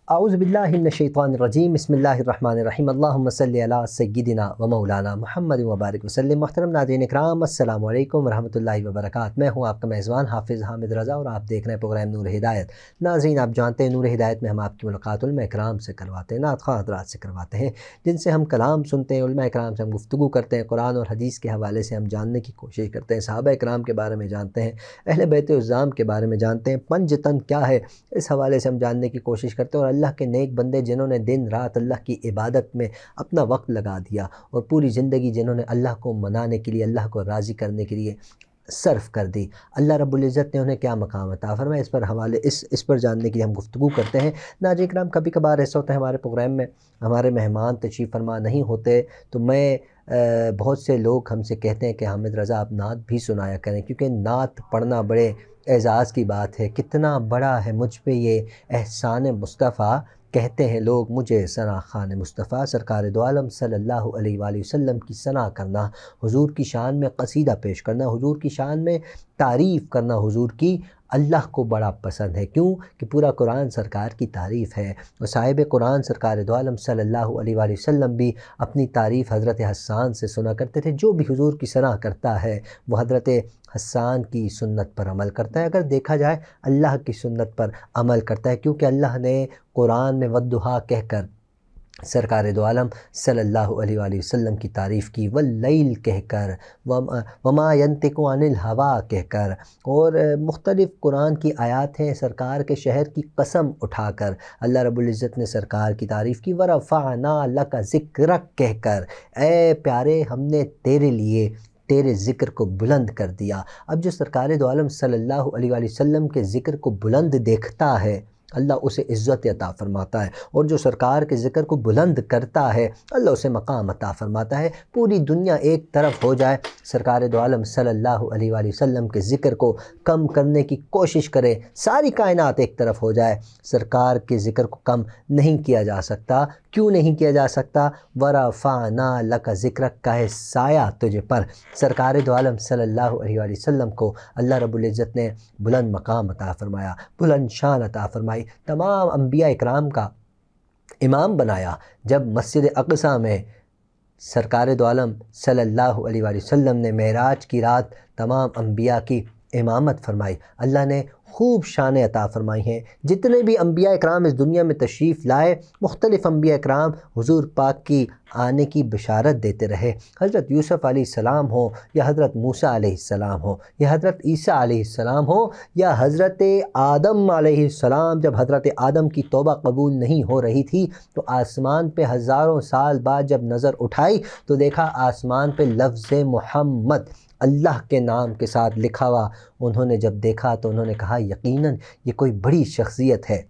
اعوذ باللہ من الشیطان الرجیم بسم اللہ الرحمن الرحیم اللہم صلی علی سیدنا و مولانا محمد وبارک وسلم۔ محترم ناظرین اکرام، السلام علیکم ورحمۃ اللہ وبرکاتہ۔ میں ہوں آپ کا میزبان حافظ حامد رضا اور آپ دیکھ رہے ہیں پروگرام نور ہدایت۔ ناظرین، آپ جانتے ہیں نور ہدایت میں ہم آپ کی ملاقات علماء اکرام سے کرواتے ہیں، نعت خواہ حضرات سے کرواتے ہیں، جن سے ہم کلام سنتے ہیں، علماء اکرام سے ہم گفتگو کرتے ہیں، قرآن اور حدیث کے حوالے سے ہم جاننے کی کوشش کرتے ہیں، صحابہ اکرام کے بارے میں جانتے ہیں، اہل بیت عظام کے بارے میں جانتے ہیں، پنجتن کیا ہے اس حوالے سے ہم جاننے کی کوشش کرتے ہیں، اور اللہ کے نیک بندے جنہوں نے دن رات اللہ کی عبادت میں اپنا وقت لگا دیا اور پوری زندگی جنہوں نے اللہ کو منانے کے لیے، اللہ کو راضی کرنے کے لیے صرف کر دی، اللہ رب العزت نے انہیں کیا مقام عطا فرمایا، اس پر جاننے کے لیے ہم گفتگو کرتے ہیں۔ ناظرین کرام، کبھی کبھار ایسا ہوتا ہے ہمارے پروگرام میں ہمارے مہمان تشریف فرما نہیں ہوتے تو بہت سے لوگ ہم سے کہتے ہیں کہ حامد رضا آپ نعت بھی سنایا کریں، کیونکہ نعت پڑھنا بڑے اعزاز کی بات ہے۔ کتنا بڑا ہے مجھ پہ یہ احسان مصطفیٰ، کہتے ہیں لوگ مجھے ثنا خوان مصطفیٰ، سرکار دو عالم صلی اللہ علیہ وآلہ وسلم کی ثنا کرنا، حضور کی شان میں قصیدہ پیش کرنا، حضور کی شان میں تعریف کرنا، حضور کی اللہ کو بڑا پسند ہے۔ کیوں کہ پورا قرآن سرکار کی تعریف ہے، اور صاحب قرآن سرکار دو عالم صلی اللہ علیہ وآلہ وسلم بھی اپنی تعریف حضرت حسان سے سنا کرتے تھے۔ جو بھی حضور کی ثنا کرتا ہے وہ حضرت حسان کی سنت پر عمل کرتا ہے، اگر دیکھا جائے اللہ کی سنت پر عمل کرتا ہے، کیونکہ اللہ نے قرآن میں والضحیٰ کہہ کر سرکار دو عالم صلی اللہ علیہ وآلہ وسلم کی تعریف کی، واللیل کہہ کر، وما ینطق عن الہوا کہہ کر، اور مختلف قرآن کی آیات ہیں سرکار کے شہر کی قسم اٹھا کر اللہ رب العزت نے سرکار کی تعریف کی، ورفعنا لک ذکرک کہہ کر، اے پیارے ہم نے تیرے لیے تیرے ذکر کو بلند کر دیا۔ اب جو سرکار دو عالم صلی اللہ علیہ وآلہ وسلم کے ذکر کو بلند دیکھتا ہے اللہ اسے عزت عطا فرماتا ہے، اور جو سرکار کے ذکر کو بلند کرتا ہے اللہ اسے مقام عطا فرماتا ہے۔ پوری دنیا ایک طرف ہو جائے، سرکار دو عالم صلی اللہ علیہ وآلہ وسلم کے ذکر کو کم کرنے کی کوشش کرے، ساری کائنات ایک طرف ہو جائے، سرکار کے ذکر کو کم نہیں کیا جا سکتا۔ کیوں نہیں کیا جا سکتا؟ ورفعنا لک ذکرک کا ہے سایہ تجھ پر، سرکار دو عالم صلی اللہ علیہ وآلہ وسلم کو اللہ رب العزت نے بلند مقام عطا فرمایا، بلند شان عطا فرمائی، تمام انبیاء اکرام کا امام بنایا۔ جب مسجد اقصیٰ میں سرکار دو عالم صلی اللہ علیہ وآلہ وسلم نے معراج کی رات تمام انبیاء کی امامت فرمائی، اللہ نے خوب شانیں عطا فرمائی ہیں۔ جتنے بھی انبیاء اکرام اس دنیا میں تشریف لائے، مختلف انبیاء اکرام حضور پاک کی آنے کی بشارت دیتے رہے، حضرت یوسف علیہ السلام ہو یا حضرت موسیٰ علیہ السلام ہو یا حضرت عیسیٰ علیہ السلام ہو یا حضرت آدم علیہ السلام۔ جب حضرت آدم کی توبہ قبول نہیں ہو رہی تھی تو آسمان پہ ہزاروں سال بعد جب نظر اٹھائی تو دیکھا آسمان پہ لفظ محمد اللہ کے نام کے ساتھ لکھا ہوا۔ انہوں نے جب دیکھا تو انہوں نے کہا یقیناً یہ کوئی بڑی شخصیت ہے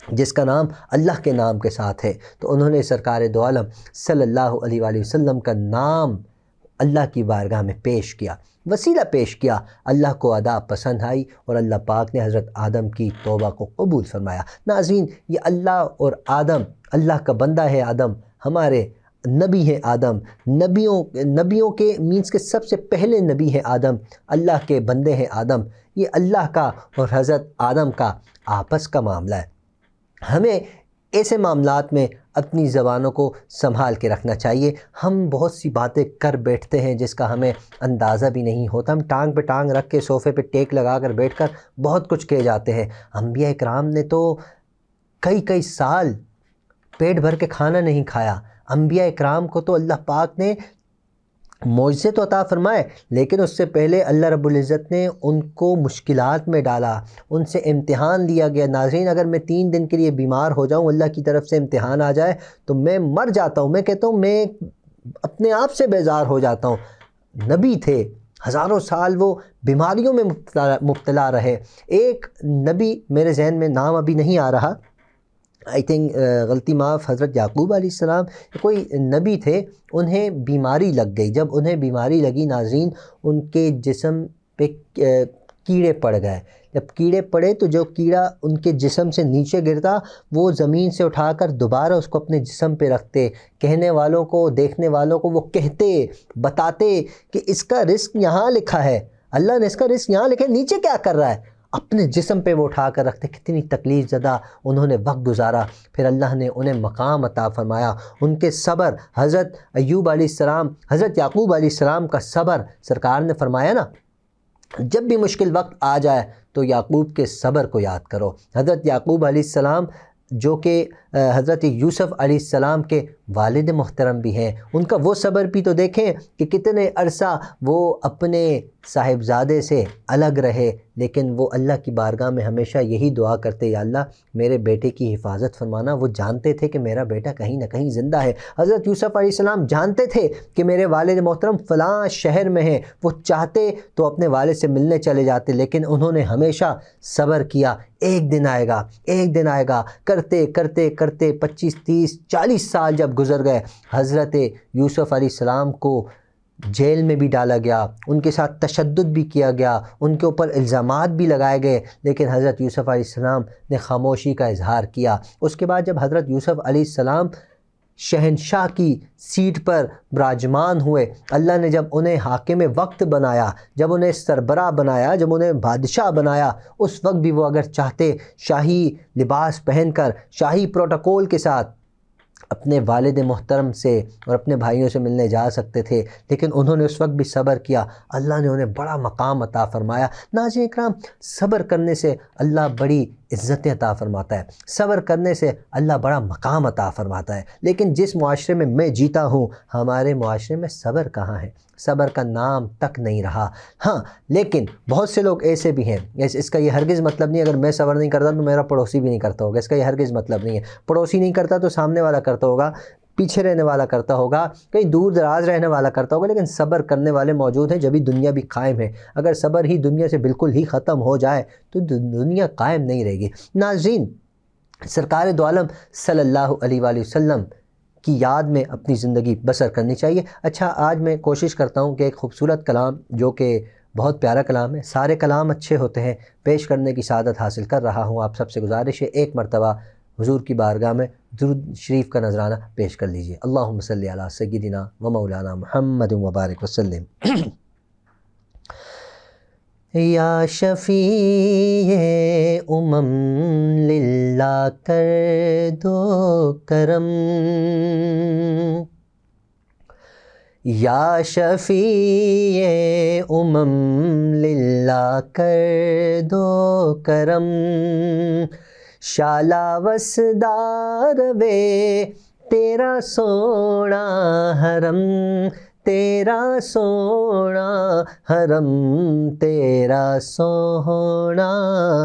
جس کا نام اللہ کے نام کے ساتھ ہے، تو انہوں نے سرکار دو عالم صلی اللہ علیہ وآلہ وسلم کا نام اللہ کی بارگاہ میں پیش کیا، وسیلہ پیش کیا، اللہ کو ادا پسند آئی اور اللہ پاک نے حضرت آدم کی توبہ کو قبول فرمایا۔ ناظرین، یہ اللہ اور آدم، اللہ کا بندہ ہے آدم، ہمارے نبی ہیں آدم، نبیوں کے مینس کے سب سے پہلے نبی ہیں آدم، اللہ کے بندے ہیں آدم، یہ اللہ کا اور حضرت آدم کا آپس کا معاملہ ہے۔ ہمیں ایسے معاملات میں اپنی زبانوں کو سنبھال کے رکھنا چاہیے۔ ہم بہت سی باتیں کر بیٹھتے ہیں جس کا ہمیں اندازہ بھی نہیں ہوتا، ہم ٹانگ پہ ٹانگ رکھ کے صوفے پہ ٹیک لگا کر بیٹھ کر بہت کچھ کہے جاتے ہیں۔ انبیاء اکرام نے تو کئی سال پیٹ بھر کے کھانا نہیں کھایا، انبیاء اکرام کو تو اللہ پاک نے معجزے تو عطا فرمائے، لیکن اس سے پہلے اللہ رب العزت نے ان کو مشکلات میں ڈالا، ان سے امتحان لیا گیا۔ ناظرین، اگر میں 3 دن کے لیے بیمار ہو جاؤں، اللہ کی طرف سے امتحان آ جائے تو میں مر جاتا ہوں، میں کہتا ہوں میں اپنے آپ سے بیزار ہو جاتا ہوں۔ نبی تھے، ہزاروں سال وہ بیماریوں میں مبتلا رہے۔ ایک نبی میرے ذہن میں نام ابھی نہیں آ رہا، آئی تھنک غلطی معاف، حضرت یعقوب علیہ السلام کوئی نبی تھے، انہیں بیماری لگ گئی۔ جب انہیں بیماری لگی ناظرین، ان کے جسم پہ کیڑے پڑ گئے۔ جب کیڑے پڑے تو جو کیڑا ان کے جسم سے نیچے گرتا وہ زمین سے اٹھا کر دوبارہ اس کو اپنے جسم پہ رکھتے، کہنے والوں کو، دیکھنے والوں کو وہ کہتے، بتاتے کہ اس کا رزق یہاں لکھا ہے، اللہ نے اس کا رزق یہاں لکھا ہے، نیچے کیا کر رہا ہے؟ اپنے جسم پہ وہ اٹھا کر رکھتے، کتنی تکلیف زدہ انہوں نے وقت گزارا، پھر اللہ نے انہیں مقام عطا فرمایا۔ ان کے صبر، حضرت ایوب علیہ السلام، حضرت یعقوب علیہ السلام کا صبر، سرکار نے فرمایا نا جب بھی مشکل وقت آ جائے تو یعقوب کے صبر کو یاد کرو۔ حضرت یعقوب علیہ السلام جو کہ حضرت یوسف علیہ السلام کے والد محترم بھی ہیں، ان کا وہ صبر بھی تو دیکھیں کہ کتنے عرصہ وہ اپنے صاحبزادے سے الگ رہے، لیکن وہ اللہ کی بارگاہ میں ہمیشہ یہی دعا کرتے، یا اللہ میرے بیٹے کی حفاظت فرمانا۔ وہ جانتے تھے کہ میرا بیٹا کہیں نہ کہیں زندہ ہے۔ حضرت یوسف علیہ السلام جانتے تھے کہ میرے والد محترم فلاں شہر میں ہیں، وہ چاہتے تو اپنے والد سے ملنے چلے جاتے، لیکن انہوں نے ہمیشہ صبر کیا، ایک دن آئے گا، ایک دن آئے گا، کرتے کرتے کرتے 25 30 40 سال جب گزر گئے، حضرت یوسف علیہ السلام کو جیل میں بھی ڈالا گیا، ان کے ساتھ تشدد بھی کیا گیا، ان کے اوپر الزامات بھی لگائے گئے، لیکن حضرت یوسف علیہ السلام نے خاموشی کا اظہار کیا۔ اس کے بعد جب حضرت یوسف علیہ السلام شہنشاہ کی سیٹ پر براجمان ہوئے، اللہ نے جب انہیں حاکم وقت بنایا، جب انہیں سربراہ بنایا، جب انہیں بادشاہ بنایا، اس وقت بھی وہ اگر چاہتے شاہی لباس پہن کر، شاہی پروٹوکول کے ساتھ اپنے والد محترم سے اور اپنے بھائیوں سے ملنے جا سکتے تھے، لیکن انہوں نے اس وقت بھی صبر کیا، اللہ نے انہیں بڑا مقام عطا فرمایا۔ ناظرین اکرام، صبر کرنے سے اللہ بڑی عزتیں عطا فرماتا ہے، صبر کرنے سے اللہ بڑا مقام عطا فرماتا ہے، لیکن جس معاشرے میں میں جیتا ہوں، ہمارے معاشرے میں صبر کہاں ہے؟ صبر کا نام تک نہیں رہا۔ ہاں، لیکن بہت سے لوگ ایسے بھی ہیں، اس کا یہ ہرگز مطلب نہیں اگر میں صبر نہیں کرتا تو میرا پڑوسی بھی نہیں کرتا ہوگا، اس کا یہ ہرگز مطلب نہیں ہے۔ پڑوسی نہیں کرتا تو سامنے والا کرتا ہوگا، پیچھے رہنے والا کرتا ہوگا، کہیں دور دراز رہنے والا کرتا ہوگا، لیکن صبر کرنے والے موجود ہیں، جبھی دنیا بھی قائم ہے۔ اگر صبر ہی دنیا سے بالکل ہی ختم ہو جائے تو دنیا قائم نہیں رہے گی۔ ناظرین، سرکار دو عالم صلی اللہ علیہ وآلہ وسلم کی یاد میں اپنی زندگی بسر کرنی چاہیے۔ اچھا، آج میں کوشش کرتا ہوں کہ ایک خوبصورت کلام جو کہ بہت پیارا کلام ہے، سارے کلام اچھے ہوتے ہیں، پیش کرنے کی سعادت حاصل کر رہا ہوں۔ آپ سب سے گزارش ہے ایک مرتبہ حضور کی بارگاہ میں درود شریف کا نذرانہ پیش کر لیجئے۔ اللہم صلی علی سیدنا و مولانا محمد وبارک وسلم۔ یا شفیع امم للہ کر دو کرم، یا شفیع امم للہ کر دو کرم، شالا وسدار وے تیرا سونا حرم، تیرا سونا حرم، تیرا سونا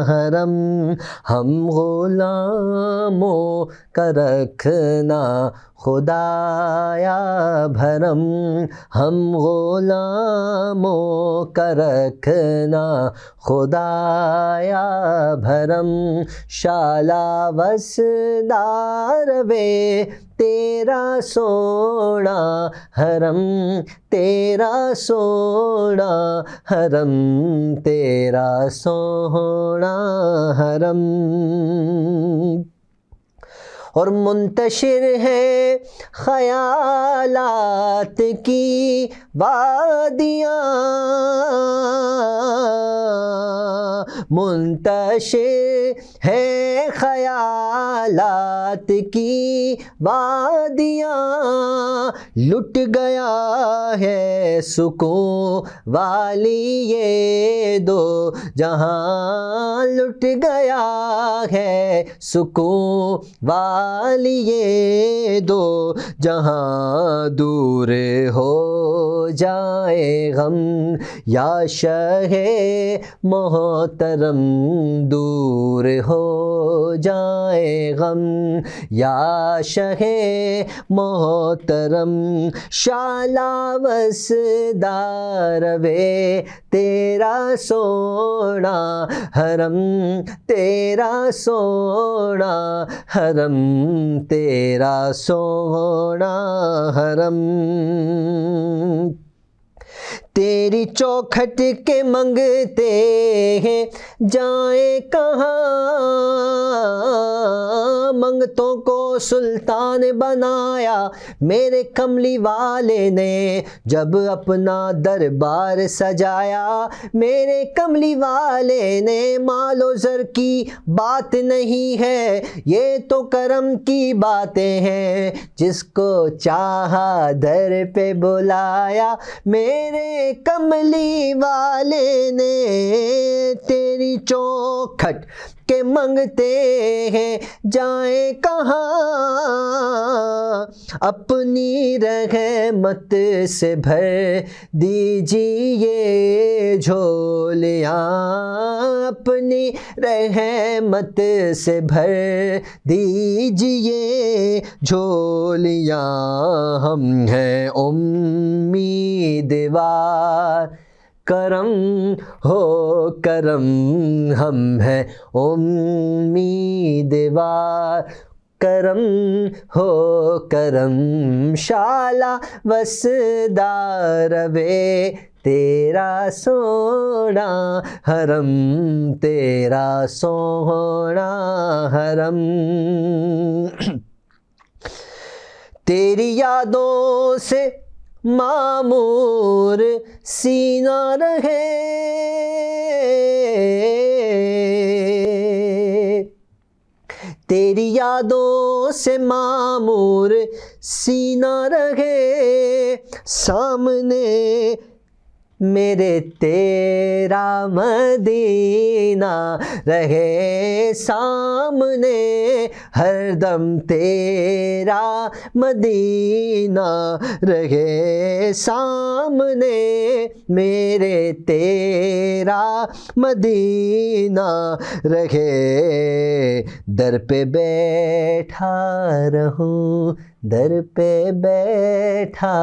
حرم، ہم غلاموں کا رکھنا خدایا بھرم، ہم غلاموں کا رکھنا خدایا بھرم، شالا وسدار وے تیرا سونا حرم، تیرا سونا حرم، تیرا سونا حرم، اور منتشر ہے خیالات کی وادیاں، منتشر ہے خیالات کی وادیاں، لٹ گیا ہے سکون والی یہ دو جہاں، لٹ گیا ہے سکون والی یہ دو جہاں، دور ہو جائے غم یا شہ محترم، دور ہو جائے غم یا شہ محترم، شالا وسدار وے تیرا سونا حرم، تیرا سونا حرم، تیرا سونا حرم، تیری چوکھٹ کے منگتے ہیں جائیں کہاں، منگتوں کو سلطان بنایا میرے کملی والے نے، جب اپنا دربار سجایا میرے کملی والے نے۔ مال و زر کی بات نہیں ہے یہ تو کرم کی باتیں ہیں، جس کو چاہا در پہ بلایا میرے کملی والے نے۔ تیری چوکھٹ کے منگتے ہیں جائیں کہاں، اپنی رحمت سے بھر دیجئے جھولیاں، اپنی رحمت سے بھر دیجئے جھولیاں۔ ہم ہیں امیدوار کرم ہو کرم، ہم ہیں امیدوار کرم ہو کرم، شالا وسدار وے تیرا سونا حرم، تیرا سونا حرم۔ تیری یادوں سے معمور سینہ رہے، تیری یادوں سے معمور سینہ رہے، سامنے میرے تیرا مدینہ رہے، سامنے ہر دم تیرا مدینہ رہے، سامنے میرے تیرا مدینہ رہے۔ در پہ بیٹھا رہوں، در پہ بیٹھا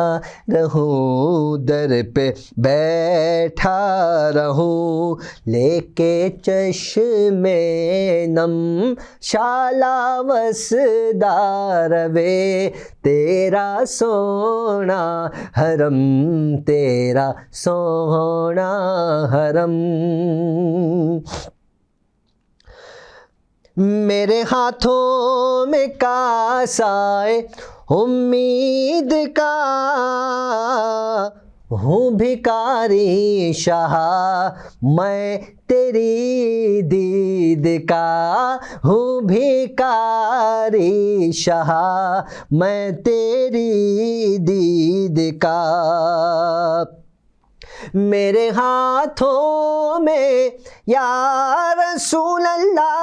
رہوں، در پہ بیٹھا رہوں، لے کے چشم نم شالا وسدار وے تیرا سونا حرم، تیرا سونا حرم۔ میرے ہاتھوں میں کاسائے امید کا، ہوں بھکاری شاہ میں تیری دید کا، ہوں بھکاری شاہ میں تیری دید کا۔ میرے ہاتھوں میں یا رسول اللہ،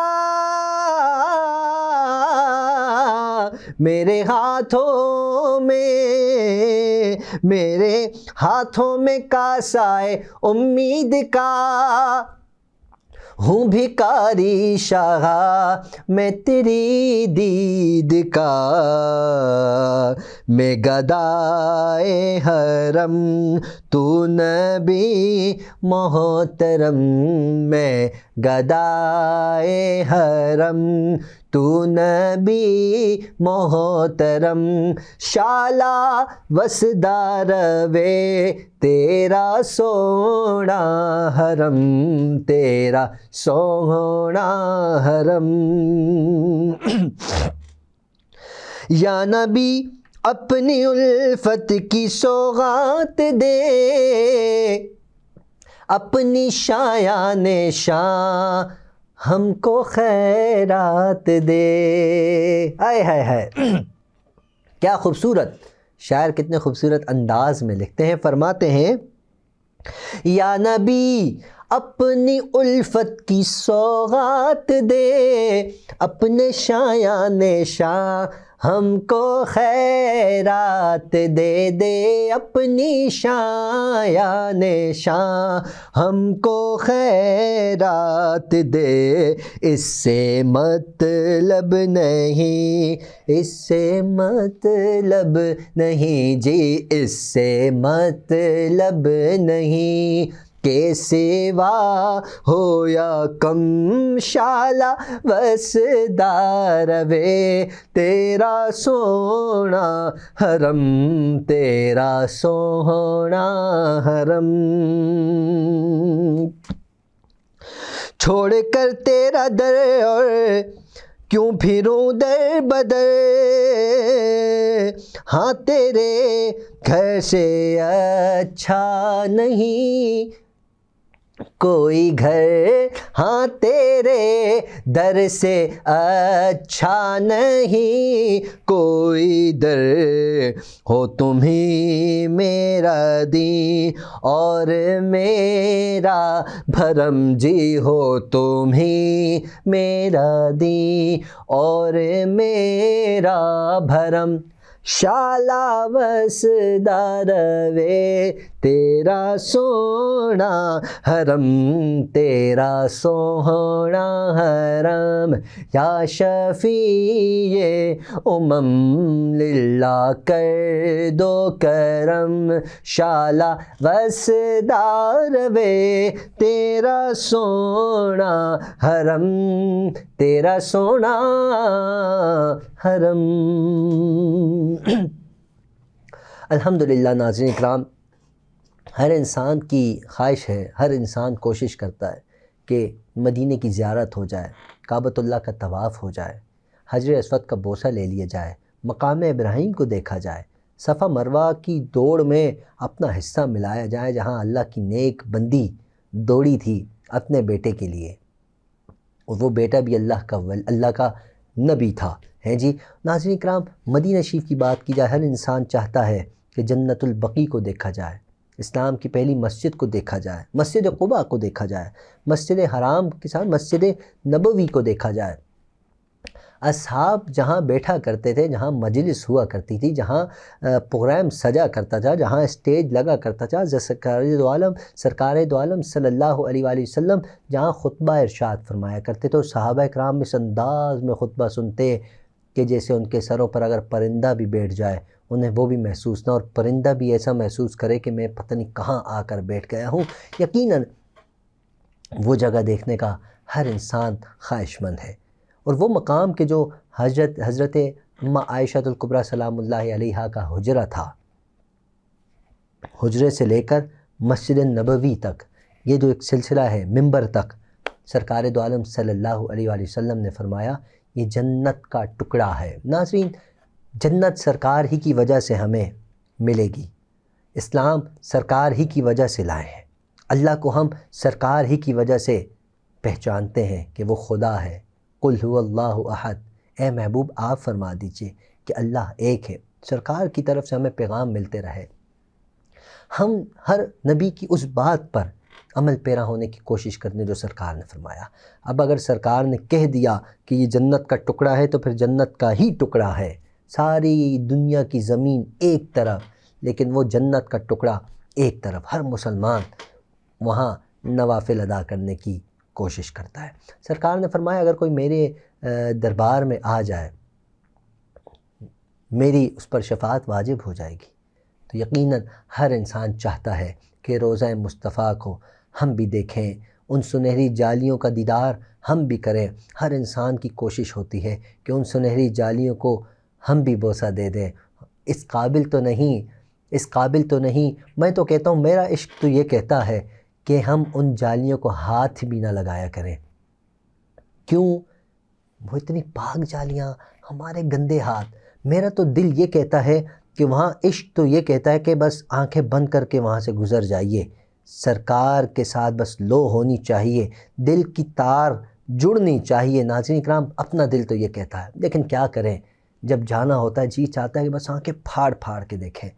میرے ہاتھوں میں، میرے ہاتھوں میں کاسائے امید کا، ہوں بھکاری شاہ میں تیری دید کا۔ میں گدائے حرم تو نبی محترم، میں گدائے حرم تو نبی محترم، شالا وسدار وے تیرا سونا حرم، تیرا سونا حرم۔ یا نبی اپنی الفت کی سوغات دے، اپنی شایان شان ہم کو خیرات دے۔ ہائے ہائے ہائے، کیا خوبصورت شاعر کتنے خوبصورت انداز میں لکھتے ہیں۔ فرماتے ہیں یا نبی اپنی الفت کی سوغات دے، اپنے شایان شان ہم کو خیرات دے دے، اپنی شایان شان ہم کو خیرات دے۔ اس سے مطلب نہیں، اس سے مطلب نہیں جی، اس سے مطلب نہیں کہ سوا ہو یا کم، شالا وسدار وے تیرا سونا حرم، تیرا سونا حرم۔ چھوڑ کر تیرا در اور کیوں پھروں در بدر ہاں تیرے گھر سے اچھا نہیں کوئی گھر، ہاں تیرے در سے اچھا نہیں کوئی در، ہو تم ہی میرا دین اور میرا بھرم، جی ہو تم ہی میرا دین اور میرا بھرم، شالا وسدا روے تیرا سونا حرم، تیرا سونا حرم، یا شفیع امم للہ کر دو کرم، شالا وسدا روے تیرا سونا حرم، تیرا سونا حرم۔ الحمدللہ ناظرین اکرام، ہر انسان کی خواہش ہے، ہر انسان کوشش کرتا ہے کہ مدینہ کی زیارت ہو جائے، کعبۃ اللہ کا طواف ہو جائے، حجر اسود کا بوسہ لے لیا جائے، مقام ابراہیم کو دیکھا جائے، صفا مروہ کی دوڑ میں اپنا حصہ ملایا جائے جہاں اللہ کی نیک بندی دوڑی تھی اپنے بیٹے کے لیے، اور وہ بیٹا بھی اللہ کا نبی تھا، ہیں جی۔ ناظرین اکرام، مدینہ شریف کی بات کی جائے، ہر انسان چاہتا ہے کہ جنت البقیع کو دیکھا جائے، اسلام کی پہلی مسجد کو دیکھا جائے، مسجد قباء کو دیکھا جائے، مسجد حرام کے ساتھ مسجد نبوی کو دیکھا جائے۔ اصحاب جہاں بیٹھا کرتے تھے، جہاں مجلس ہوا کرتی تھی، جہاں پروگرام سجا کرتا تھا، جہاں اسٹیج لگا کرتا تھا، سرکار دو عالم صلی اللہ علیہ وآلہ وسلم جہاں خطبہ ارشاد فرمایا کرتے تھے، صحابہ اکرام اس انداز میں خطبہ سنتے کہ جیسے ان کے سروں پر اگر پرندہ بھی بیٹھ جائے انہیں وہ بھی محسوس نہ، اور پرندہ بھی ایسا محسوس کرے کہ میں پتہ نہیں کہاں آ کر بیٹھ گیا ہوں۔ یقیناً وہ جگہ دیکھنے کا ہر انسان خواہش مند ہے، اور وہ مقام کہ جو حضرت اماں عائشہ الکبریٰ سلام اللہ علیہا کا حجرہ تھا، حجرے سے لے کر مسجد نبوی تک یہ جو ایک سلسلہ ہے ممبر تک، سرکار دو عالم صلی اللہ علیہ وآلہ وسلم نے فرمایا یہ جنت کا ٹکڑا ہے۔ ناظرین، جنت سرکار ہی کی وجہ سے ہمیں ملے گی، اسلام سرکار ہی کی وجہ سے لائے ہیں، اللہ کو ہم سرکار ہی کی وجہ سے پہچانتے ہیں کہ وہ خدا ہے۔ قل هو اللہ احد، اے محبوب آپ فرما دیجئے کہ اللہ ایک ہے، سرکار کی طرف سے ہمیں پیغام ملتے رہے، ہم ہر نبی کی اس بات پر عمل پیرا ہونے کی کوشش کرنے جو سرکار نے فرمایا۔ اب اگر سرکار نے کہہ دیا کہ یہ جنت کا ٹکڑا ہے تو پھر جنت کا ہی ٹکڑا ہے، ساری دنیا کی زمین ایک طرف لیکن وہ جنت کا ٹکڑا ایک طرف، ہر مسلمان وہاں نوافل ادا کرنے کی کوشش کرتا ہے۔ سرکار نے فرمایا اگر کوئی میرے دربار میں آ جائے میری اس پر شفاعت واجب ہو جائے گی، تو یقیناً ہر انسان چاہتا ہے کہ روضہ مصطفیٰ کو ہم بھی دیکھیں، ان سنہری جالیوں کا دیدار ہم بھی کریں۔ ہر انسان کی کوشش ہوتی ہے کہ ان سنہری جالیوں کو ہم بھی بوسہ دے دیں۔ اس قابل تو نہیں، میں تو کہتا ہوں میرا عشق تو یہ کہتا ہے کہ ہم ان جالیوں کو ہاتھ بھی نہ لگایا کریں۔ کیوں؟ وہ اتنی پاک جالیاں، ہمارے گندے ہاتھ۔ میرا تو دل یہ کہتا ہے کہ وہاں عشق تو یہ کہتا ہے کہ بس آنکھیں بند کر کے وہاں سے گزر جائیے، سرکار کے ساتھ بس لو ہونی چاہیے، دل کی تار جڑنی چاہیے۔ ناظرین اکرام، اپنا دل تو یہ کہتا ہے، لیکن کیا کریں، جب جانا ہوتا ہے جی چاہتا ہے کہ بس آنکھیں پھاڑ پھاڑ کے دیکھیں،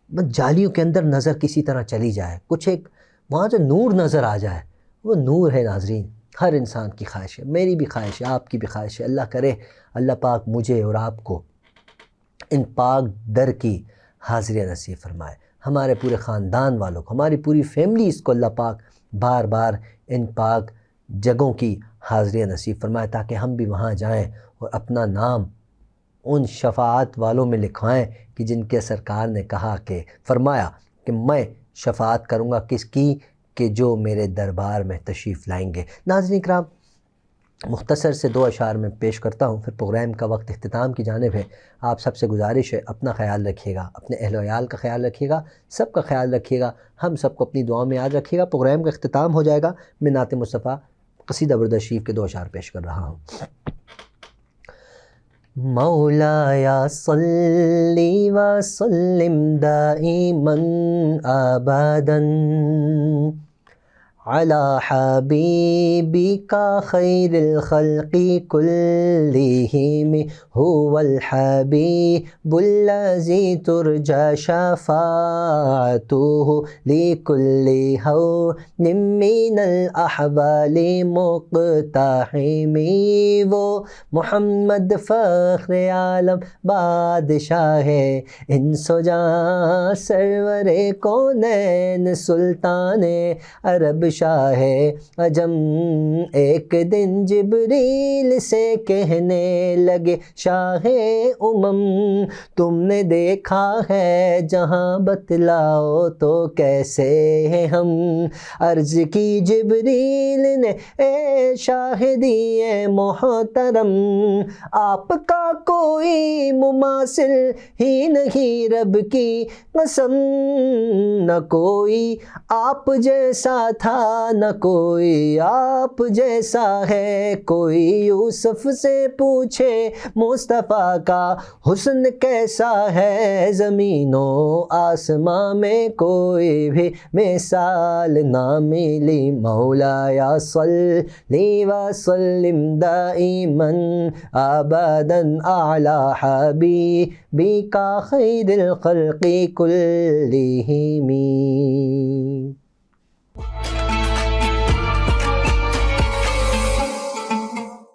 بس جالیوں کے اندر نظر کسی طرح چلی جائے، کچھ ایک وہاں سے نور نظر آ جائے۔ وہ نور ہے ناظرین، ہر انسان کی خواہش ہے، میری بھی خواہش ہے، آپ کی بھی خواہش ہے۔ اللہ کرے اللہ پاک مجھے اور آپ کو ان پاک در کی حاضری نصیب فرمائے، ہمارے پورے خاندان والوں کو، ہماری پوری فیملیز کو اللہ پاک بار بار ان پاک جگہوں کی حاضری نصیب فرمائے تاکہ ہم بھی وہاں جائیں اور اپنا نام ان شفاعت والوں میں لکھوائیں کہ جن کے سرکار نے کہا کہ فرمایا کہ میں شفاعت کروں گا کس کی، کہ جو میرے دربار میں تشریف لائیں گے۔ ناظرین اکرام، مختصر سے 2 اشعار میں پیش کرتا ہوں، پھر پروگرام کا وقت اختتام کی جانب ہے۔ آپ سب سے گزارش ہے اپنا خیال رکھیے گا، اپنے اہل و عیال کا خیال رکھیے گا، سب کا خیال رکھیے گا، ہم سب کو اپنی دعاؤں میں یاد رکھیے گا۔ پروگرام کا اختتام ہو جائے گا، میں نعت مصطفیٰ قصیدہ برد شریف کے 2 اشعار پیش کر رہا ہوں۔ مولایا صلی وسلم دائما ابدا علی حبیبک خیر الخلق کلہم هو الحبیب الذی ترجى شفاعته لکل ہون من الاحوال مقتحم، وہ محمد فخر عالم بادشاہ ہے انس و جاں، سرور کونین سلطان عرب شاہ عجم، ایک دن جبریل سے کہنے لگے شاہ امم، تم نے دیکھا ہے جہاں بتلاؤ تو کیسے ہیں ہم، عرض کی جبریل نے اے شاہ دیے محترم، آپ کا کوئی مماثل ہی نہیں رب کی قسم، نہ کوئی آپ جیسا تھا نہ کوئی آپ جیسا ہے، کوئی یوسف سے پوچھے مصطفیٰ کا حسن کیسا ہے، زمین و آسماں میں کوئی بھی مثال نہ ملی، مولایا صلی وسلم دائما ابدا اعلی حبیبک خیر الخلق کلہم۔